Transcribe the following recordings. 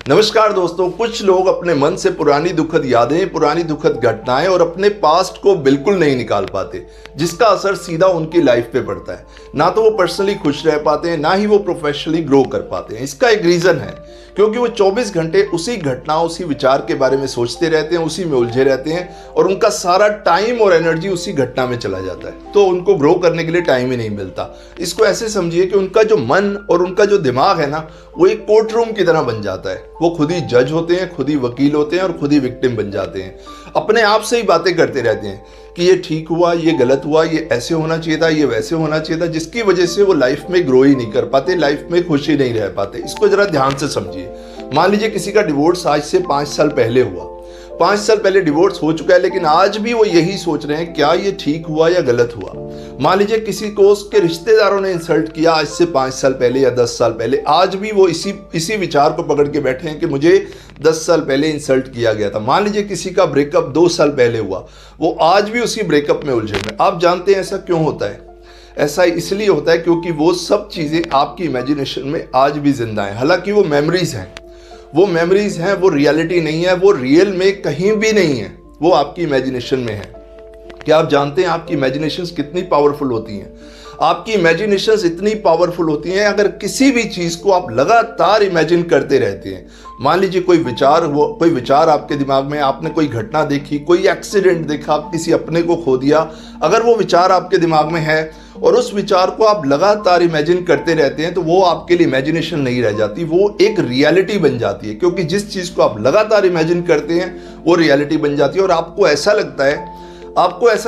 नमस्कार दोस्तों, कुछ लोग अपने मन से पुरानी दुखद यादें, पुरानी दुखद घटनाएं और अपने पास्ट को बिल्कुल नहीं निकाल पाते, जिसका असर सीधा उनकी लाइफ पे पड़ता है। ना तो वो पर्सनली खुश रह पाते हैं, ना ही वो प्रोफेशनली ग्रो कर पाते हैं। इसका एक रीज़न है क्योंकि वो 24 घंटे उसी घटना, उसी विचार के बारे में सोचते रहते हैं, उसी में उलझे रहते हैं और उनका सारा टाइम और एनर्जी उसी घटना में चला जाता है। तो उनको ग्रो करने के लिए टाइम ही नहीं मिलता। इसको ऐसे समझिए कि उनका जो मन और उनका जो दिमाग है ना, वो एक कोर्ट रूम की तरह बन जाता है। वो खुद ही जज होते हैं, खुद ही वकील होते हैं और खुद ही विक्टिम बन जाते हैं। अपने आप से ही बातें करते रहते हैं कि ये ठीक हुआ, ये गलत हुआ, ये ऐसे होना चाहिए था, ये वैसे होना चाहिए था, जिसकी वजह से वो लाइफ में ग्रो ही नहीं कर पाते, लाइफ में खुश ही नहीं रह पाते। इसको जरा ध्यान से समझिए। मान लीजिए किसी का डिवोर्स आज से 5 साल पहले हुआ, 5 साल पहले डिवोर्स हो चुका है, लेकिन आज भी वो यही सोच रहे हैं क्या ये ठीक हुआ या गलत हुआ। मान लीजिए किसी को उसके रिश्तेदारों ने इंसल्ट किया आज से 5 साल पहले या 10 साल पहले, आज भी वो इसी विचार को पकड़ के बैठे हैं कि मुझे 10 साल पहले इंसल्ट किया गया था। मान लीजिए किसी का ब्रेकअप 2 साल पहले हुआ, वो आज भी उसी ब्रेकअप में उलझे हुए। आप जानते हैं ऐसा क्यों होता है? ऐसा इसलिए होता है क्योंकि वो सब चीज़ें आपकी इमेजिनेशन में आज भी जिंदा हैं। हालांकि वो मेमोरीज हैं, वो रियलिटी नहीं है, वो रियल में कहीं भी नहीं है, वो आपकी इमेजिनेशन में है। क्या आप जानते हैं आपकी इमेजिनेशंस कितनी पावरफुल होती हैं? आपकी इमेजिनेशंस इतनी पावरफुल होती हैं, अगर किसी भी चीज़ को आप लगातार इमेजिन करते रहते हैं। मान लीजिए कोई विचार आपके दिमाग में, आपने कोई घटना देखी, कोई एक्सीडेंट देखा, आप किसी अपने को खो दिया, अगर वो विचार आपके दिमाग में है और उस विचार को आप लगातार इमेजिन करते रहते हैं, तो वो आपके लिए इमेजिनेशन नहीं रह जाती, वो एक रियलिटी बन जाती है। क्योंकि जिस चीज़ को आप लगातार इमेजिन करते हैं वो रियलिटी बन जाती है और आपको ऐसा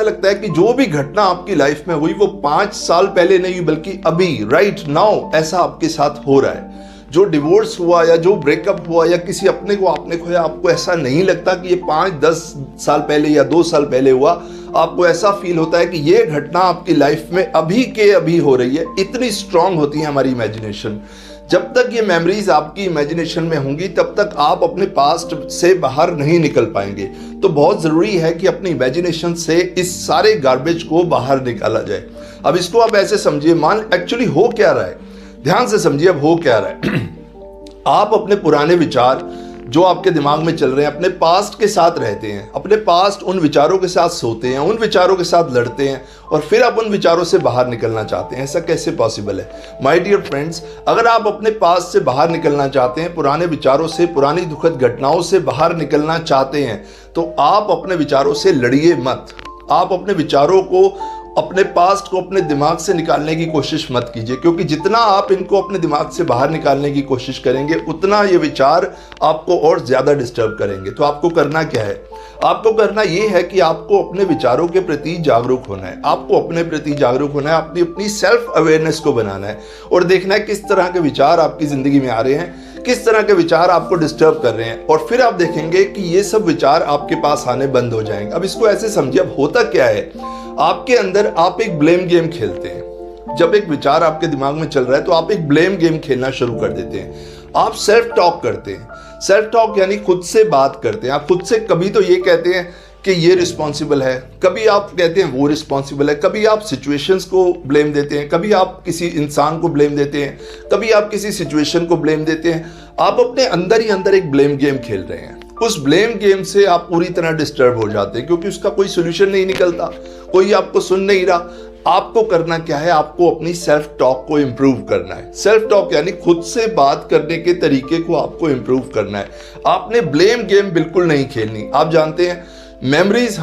लगता है कि जो भी घटना आपकी लाइफ में हुई वो 5 साल पहले नहीं बल्कि अभी, राइट नाउ, ऐसा आपके साथ हो रहा है। जो डिवोर्स हुआ या जो ब्रेकअप हुआ या किसी अपने को आपने खोया, आपको ऐसा नहीं लगता कि ये 5-10 साल पहले या 2 साल पहले हुआ। आपको ऐसा फील होता है कि ये घटना आपकी लाइफ में अभी के अभी हो रही है। इतनी स्ट्रांग होती है हमारी इमेजिनेशन। जब तक ये मेमोरीज आपकी इमेजिनेशन में होंगी तब तक आप अपने पास्ट से बाहर नहीं निकल पाएंगे। तो बहुत ज़रूरी है कि अपनी इमेजिनेशन से इस सारे गार्बेज को बाहर निकाला जाए। अब इसको आप ऐसे समझिए, एक्चुअली हो क्या रहा है, ध्यान से समझिए अब हो क्या रहा है। आप अपने पुराने विचार जो आपके दिमाग में चल रहे हैं, अपने पास्ट के साथ रहते हैं, अपने पास्ट उन विचारों के साथ सोते हैं, उन विचारों के साथ लड़ते हैं और फिर आप उन विचारों से बाहर निकलना चाहते हैं। ऐसा कैसे पॉसिबल है? माय डियर फ्रेंड्स, अगर आप अपने पास्ट से बाहर निकलना चाहते हैं, पुराने विचारों से, पुरानी दुखद घटनाओं से बाहर निकलना चाहते हैं, तो आप अपने विचारों से लड़िए मत। आप अपने विचारों को, अपने पास्ट को अपने दिमाग से निकालने की कोशिश मत कीजिए, क्योंकि जितना आप इनको अपने दिमाग से बाहर निकालने की कोशिश करेंगे उतना ये विचार आपको और ज़्यादा डिस्टर्ब करेंगे। तो आपको करना क्या है? आपको करना ये है कि आपको अपने विचारों के प्रति जागरूक होना है। आपको अपने प्रति जागरूक होना है, अपनी सेल्फ अवेयरनेस को बनाना है और देखना है किस तरह के विचार आपकी ज़िंदगी में आ रहे हैं, किस तरह के विचार आपको डिस्टर्ब कर रहे हैं, और फिर आप देखेंगे कि ये सब विचार आपके पास आने बंद हो जाएंगे। अब इसको ऐसे समझिए, अब होता क्या है, आपके अंदर आप एक ब्लेम गेम खेलते हैं। जब एक विचार आपके दिमाग में चल रहा है तो आप एक ब्लेम गेम खेलना शुरू कर देते हैं। आप सेल्फ टॉक करते हैं। सेल्फ टॉक यानी खुद से बात करते हैं। आप खुद से कभी तो ये कहते हैं कि ये रिस्पॉन्सिबल है, कभी आप कहते हैं वो रिस्पॉन्सिबल है, कभी आप सिचुएशंस को ब्लेम देते हैं, कभी आप किसी इंसान को ब्लेम देते हैं, कभी आप किसी सिचुएशन को ब्लेम देते हैं। आप अपने अंदर ही अंदर एक ब्लेम गेम खेल रहे हैं। उस ब्लेम गेम से आप पूरी तरह डिस्टर्ब हो जाते हैं क्योंकि उसका कोई सोल्यूशन नहीं निकलता, कोई आपको सुन नहीं रहा। आपको करना क्या है? आपको अपनी सेल्फ टॉक को इम्प्रूव करना है। सेल्फ टॉक यानी खुद से बात करने के तरीके को आपको इम्प्रूव करना है। आपने ब्लेम गेम बिल्कुल नहीं खेलनी। आप जानते हैं मेमोरीज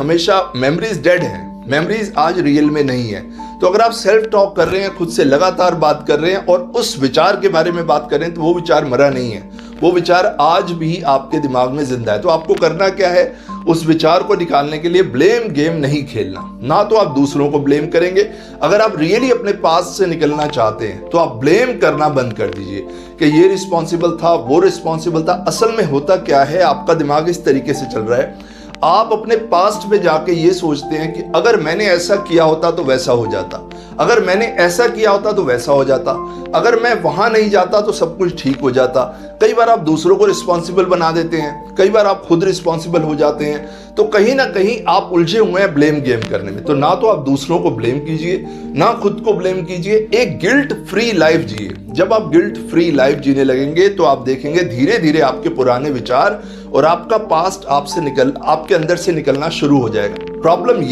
डेड हैं, मेमोरीज आज रियल में नहीं है। तो अगर आप सेल्फ टॉक कर रहे हैं, खुद से लगातार बात कर रहे हैं और उस विचार के बारे में बात कर रहे हैं, तो वो विचार मरा नहीं है, वो विचार आज भी आपके दिमाग में जिंदा है। तो आपको करना क्या है? उस विचार को निकालने के लिए ब्लेम गेम नहीं खेलना। ना तो आप दूसरों को ब्लेम करेंगे। अगर आप रियली अपने पास्ट से निकलना चाहते हैं तो आप ब्लेम करना बंद कर दीजिए कि ये रिस्पॉन्सिबल था, वो रिस्पॉन्सिबल था। असल में होता क्या है, आपका दिमाग इस तरीके से चल रहा है, आप अपने पास्ट में जाके ये सोचते हैं कि अगर मैंने ऐसा किया होता तो वैसा हो जाता, अगर मैंने ऐसा किया होता तो वैसा हो जाता, अगर मैं वहां नहीं जाता तो सब कुछ ठीक हो जाता। कई बार आप दूसरों को रिस्पॉन्सिबल बना देते हैं, कई बार आप खुद रिस्पॉन्सिबल हो जाते हैं। तो कहीं ना कहीं आप उलझे हुए हैं ब्लेम गेम करने में। तो ना तो आप दूसरों को ब्लेम कीजिए, ना खुद को ब्लेम कीजिए, एक गिल्ट फ्री लाइफ जिए। जब आप गिल्ट फ्री लाइफ जीने लगेंगे तो आप देखेंगे धीरे धीरे आपके पुराने विचार और आपका पास्ट आपके अंदर से निकलना शुरू हो जाएगा। प्रॉब्लम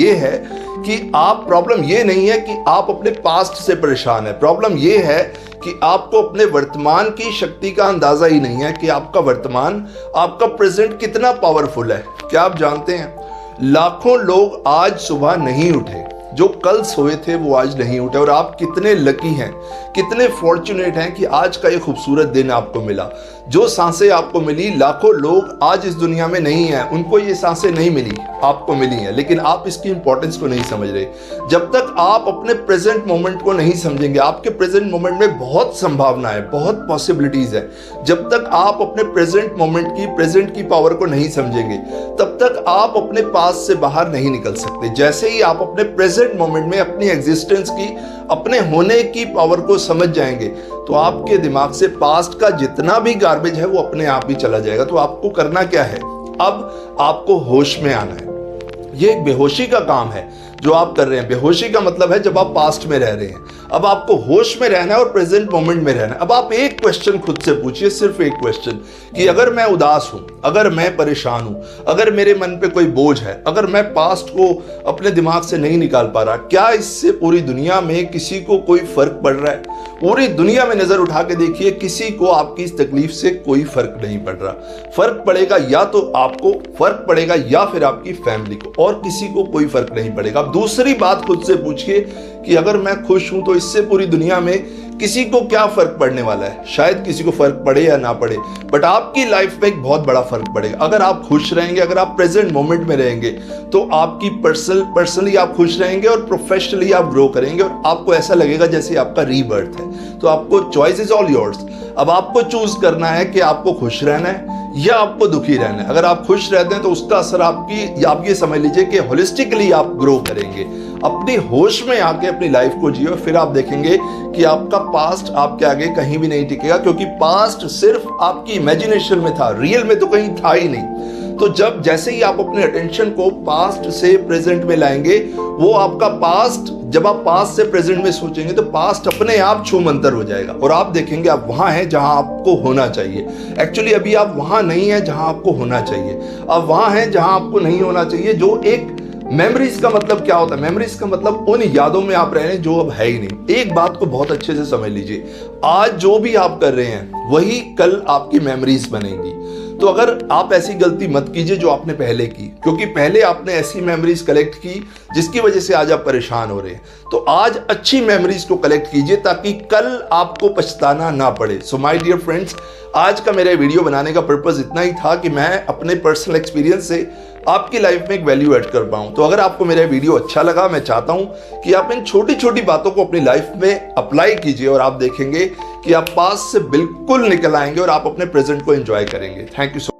ये नहीं है कि आप अपने पास्ट से परेशान है, प्रॉब्लम ये है कि आपको अपने वर्तमान की शक्ति का अंदाजा ही नहीं है कि आपका वर्तमान, आपका प्रेजेंट कितना पावरफुल है। क्या आप जानते हैं, लाखों लोग आज सुबह नहीं उठे, जो कल सोए थे वो आज नहीं उठे। और आप कितने लकी हैं, कितने फॉर्चुनेट हैं कि आज का ये खूबसूरत दिन आपको मिला। जो सांसें आपको मिली, लाखों लोग आज इस दुनिया में नहीं हैं, उनको ये सांसें नहीं मिली, आपको मिली हैं, लेकिन आप इसकी इंपॉर्टेंस को नहीं समझ रहे। जब तक आप अपने प्रेजेंट मोमेंट को नहीं समझेंगे, आपके प्रेजेंट मोमेंट में बहुत संभावना है, बहुत पॉसिबिलिटीज है, जब तक आप अपने प्रेजेंट की पावर को नहीं समझेंगे, तब तक आप अपने पास से बाहर नहीं निकल सकते। जैसे ही आप अपने प्रेजेंट मोमेंट में अपनी एग्जिस्टेंस की, अपने होने की पावर को समझ जाएंगे, तो आपके दिमाग से पास्ट का जितना भी गार्बेज है वो अपने आप ही चला जाएगा। तो आपको करना क्या है, अब आपको होश में आना है। ये एक बेहोशी का काम है जो आप कर रहे हैं। बेहोशी का मतलब है जब आप पास्ट में रह रहे हैं। अब आपको होश में रहना है और प्रेजेंट मोमेंट में रहना है। अब आप एक क्वेश्चन खुद से पूछिए, सिर्फ एक क्वेश्चन, कि अगर मैं उदास हूं, अगर मैं परेशान हूं, अगर मेरे मन पे कोई बोझ है, अगर मैं पास्ट को अपने दिमाग से नहीं निकाल पा रहा, क्या इससे पूरी दुनिया में किसी को कोई फर्क पड़ रहा है? पूरी दुनिया में नजर उठा के देखिए, किसी को आपकी इस तकलीफ से कोई फर्क नहीं पड़ रहा। फर्क पड़ेगा या तो आपको, फर्क पड़ेगा या फिर आपकी फैमिली को, और किसी को कोई फर्क नहीं पड़ेगा। अब दूसरी बात खुद से पूछिए कि अगर मैं खुश हूं तो इससे पूरी दुनिया में किसी को क्या फर्क पड़ने वाला है? शायद किसी को फर्क पड़े या ना पड़े, बट आपकी लाइफ में एक बहुत बड़ा फर्क पड़ेगा। अगर आप खुश रहेंगे, अगर आप प्रेजेंट मोमेंट में रहेंगे, तो आपकी पर्सनली आप खुश रहेंगे और प्रोफेशनली आप ग्रो करेंगे, और आपको ऐसा लगेगा जैसे आपका रीबर्थ है। तो आपको चॉइस इज ऑल योर्स। अब आपको चूज करना है कि आपको खुश रहना है या आपको दुखी रहना है। अगर आप खुश रहते हैं तो उसका असर आप ये समझ लीजिए कि होलिस्टिकली आप ग्रो करेंगे। अपनी होश में आके अपनी लाइफ को जियो, फिर आप देखेंगे कि आपका पास्ट आपके आगे कहीं भी नहीं टिकेगा, क्योंकि पास्ट सिर्फ आपकी इमेजिनेशन में था, रियल में तो कहीं था ही नहीं। तो जैसे ही आप अपने अटेंशन को पास्ट से प्रेजेंट में लाएंगे, वो आपका पास्ट, जब आप पास्ट से प्रेजेंट में सोचेंगे तो पास्ट अपने आप छूमंतर हो जाएगा, और आप देखेंगे आप वहां हैं जहां आपको होना चाहिए। एक्चुअली अभी आप वहां नहीं है जहां आपको होना चाहिए, आप वहां हैं जहां आपको नहीं होना चाहिए। जो एक मेमोरीज का मतलब क्या होता है? मेमोरीज का मतलब उन यादों में आप रह रहे हैं जो अब है ही नहीं। एक बात को बहुत अच्छे से समझ लीजिए, आज जो भी आप कर रहे हैं वही कल आपकी मेमोरीज बनेंगी। तो अगर आप ऐसी गलती मत कीजिए जो आपने पहले की, क्योंकि पहले आपने ऐसी मेमोरीज कलेक्ट की जिसकी वजह से आज आप परेशान हो रहे हैं। तो आज अच्छी मेमोरीज को कलेक्ट कीजिए ताकि कल आपको पछताना ना पड़े। सो माय डियर फ्रेंड्स, आज का मेरा वीडियो बनाने का पर्पस इतना ही था कि मैं अपने पर्सनल एक्सपीरियंस से आपकी लाइफ में एक वैल्यू ऐड कर पाऊं। तो अगर आपको मेरा वीडियो अच्छा लगा, मैं चाहता हूं कि आप इन छोटी छोटी बातों को अपनी लाइफ में अप्लाई कीजिए, और आप देखेंगे कि आप पास्ट से बिल्कुल निकल आएंगे और आप अपने प्रेजेंट को एंजॉय करेंगे। Thank you so